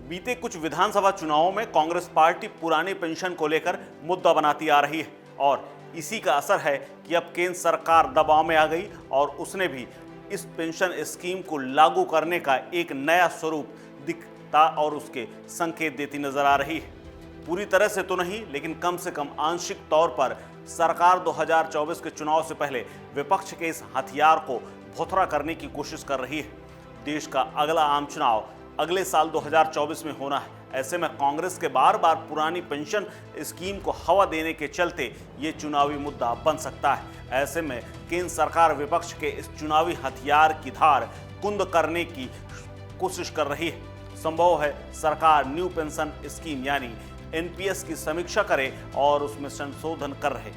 बीते कुछ विधानसभा चुनावों में कांग्रेस पार्टी पुरानी पेंशन को लेकर मुद्दा बनाती आ रही है और इसी का असर है कि अब केंद्र सरकार दबाव में आ गई और उसने भी इस पेंशन स्कीम को लागू करने का एक नया स्वरूप दिखता और उसके संकेत देती नजर आ रही है। पूरी तरह से तो नहीं, लेकिन कम से कम आंशिक तौर पर सरकार 2024 के चुनाव से पहले विपक्ष के इस हथियार को भोथरा करने की कोशिश कर रही है। देश का अगला आम चुनाव अगले साल 2024 में होना है। ऐसे में कांग्रेस के बार बार पुरानी पेंशन स्कीम को हवा देने के चलते ये चुनावी मुद्दा बन सकता है। ऐसे में केंद्र सरकार विपक्ष के इस चुनावी हथियार की धार कुंद करने की कोशिश कर रही है। संभव है सरकार न्यू पेंशन स्कीम यानी एनपीएस की समीक्षा करे और उसमें संशोधन कर रहे,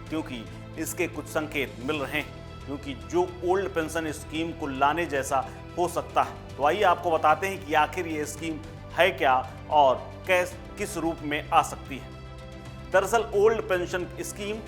क्योंकि इसके कुछ संकेत मिल रहे हैं, क्योंकि जो ओल्ड पेंशन स्कीम को लाने जैसा हो सकता है। तो आइए आपको बताते हैं कि आखिर ये स्कीम है क्या और किस रूप में आ सकती है। दरअसल old pension scheme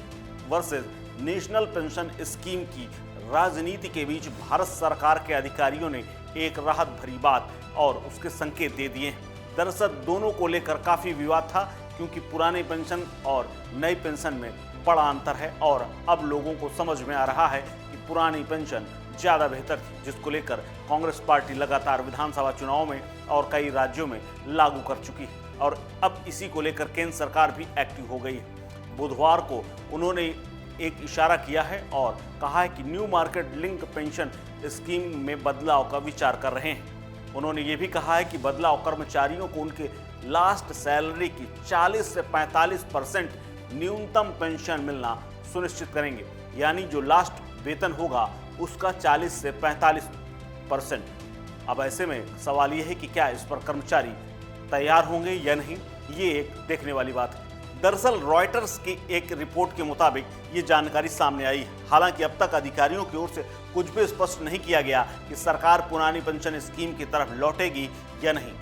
versus national pension scheme की राजनीति के बीच भारत सरकार के अधिकारियों ने एक राहत भरी बात और उसके संकेत दे दिए हैं। दरअसल दोनों को लेकर काफी विवाद था, क्योंकि पुरानी पेंशन और नई पेंशन में बड़ा अंतर है और अब लोगों को समझ में आ रहा है कि पुरानी पेंशन ज्यादा बेहतर थी, जिसको लेकर कांग्रेस पार्टी लगातार विधानसभा चुनाव में और कई राज्यों में लागू कर चुकी है और अब इसी को लेकर केंद्र सरकार भी एक्टिव हो गई है। बुधवार को उन्होंने एक इशारा किया है और कहा है कि new market link pension scheme में बदलाव का विचार कर रहे हैं। उन्होंने ये भी कहा है कि बदलाव कर्मचारियों को उनके लास्ट सैलरी की 40 से 45% न्यूनतम पेंशन मिलना सुनिश्चित करेंगे, यानी जो लास्ट वेतन होगा उसका 40 से 45%। अब ऐसे में सवाल यह है कि क्या इस पर कर्मचारी तैयार होंगे या नहीं, ये एक देखने वाली बात है। दरअसल रॉयटर्स की एक रिपोर्ट के मुताबिक ये जानकारी सामने आई है। हालांकि अब तक अधिकारियों की ओर से कुछ भी स्पष्ट नहीं किया गया कि सरकार पुरानी पेंशन स्कीम की तरफ लौटेगी या नहीं।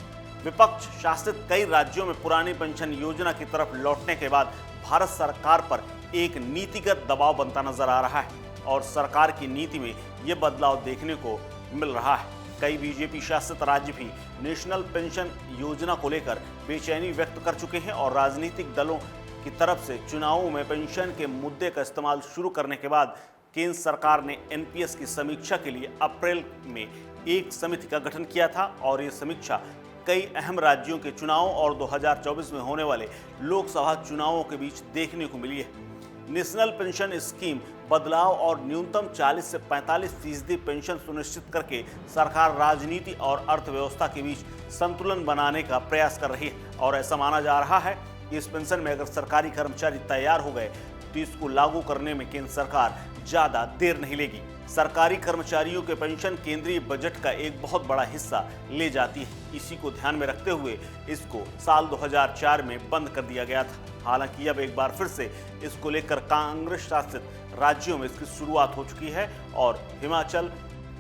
विपक्ष शासित कई राज्यों में पुरानी पेंशन योजना की तरफ लौटने के बाद भारत सरकार पर एक नीतिगत दबाव बनता नजर आ रहा है और सरकार की नीति में ये बदलाव देखने को मिल रहा है। कई बीजेपी शासित राज्य भी नेशनल पेंशन योजना को लेकर बेचैनी व्यक्त कर चुके हैं और राजनीतिक दलों की तरफ से चुनावों में पेंशन के मुद्दे का इस्तेमाल शुरू करने के बाद केंद्र सरकार ने एनपीएस की समीक्षा के लिए अप्रैल में एक समिति का गठन किया था और ये समीक्षा कई अहम राज्यों के चुनाव और 2024 में होने वाले लोकसभा चुनावों के बीच देखने को मिली है। नेशनल पेंशन स्कीम बदलाव और न्यूनतम 40 से 45% पेंशन सुनिश्चित करके सरकार राजनीति और अर्थव्यवस्था के बीच संतुलन बनाने का प्रयास कर रही है और ऐसा माना जा रहा है कि इस पेंशन में अगर सरकारी कर्मचारी तैयार हो गए तो इसको लागू करने में केंद्र सरकार ज्यादा देर नहीं लेगी। सरकारी कर्मचारियों के पेंशन केंद्रीय बजट का एक बहुत बड़ा हिस्सा ले जाती है। इसी को ध्यान में रखते हुए इसको साल 2004 में बंद कर दिया गया था। हालांकि अब एक बार फिर से इसको लेकर कांग्रेस शासित राज्यों में इसकी शुरुआत हो चुकी है और हिमाचल,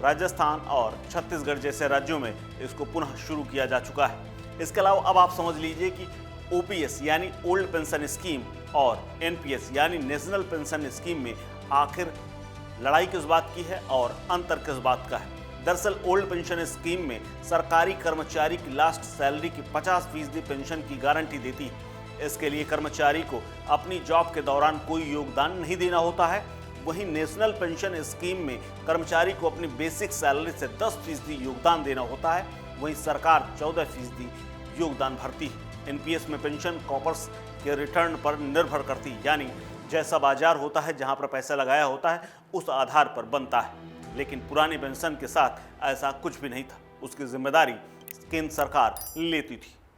राजस्थान और छत्तीसगढ़ जैसे राज्यों में इसको पुनः शुरू किया जा चुका है। इसके अलावा अब आप समझ लीजिए कि ओपीएस यानी ओल्ड पेंशन स्कीम और एनपीएस यानी नेशनल पेंशन स्कीम में आखिर लड़ाई किस बात की है और अंतर किस बात का है। दरअसल ओल्ड पेंशन स्कीम में सरकारी कर्मचारी की लास्ट सैलरी की 50% पेंशन की गारंटी देती है। इसके लिए कर्मचारी को अपनी जॉब के दौरान कोई योगदान नहीं देना होता है। वहीं नेशनल पेंशन स्कीम में कर्मचारी को अपनी बेसिक सैलरी से 10% योगदान देना होता है। वहीं सरकार 14% योगदान भरती है। एनपीएस में पेंशन कॉपर्स के रिटर्न पर निर्भर करती है, यानी जैसा बाजार होता है, जहां पर पैसा लगाया होता है उस आधार पर बनता है। लेकिन पुरानी पेंशन के साथ ऐसा कुछ भी नहीं था, उसकी जिम्मेदारी केंद्र सरकार लेती थी।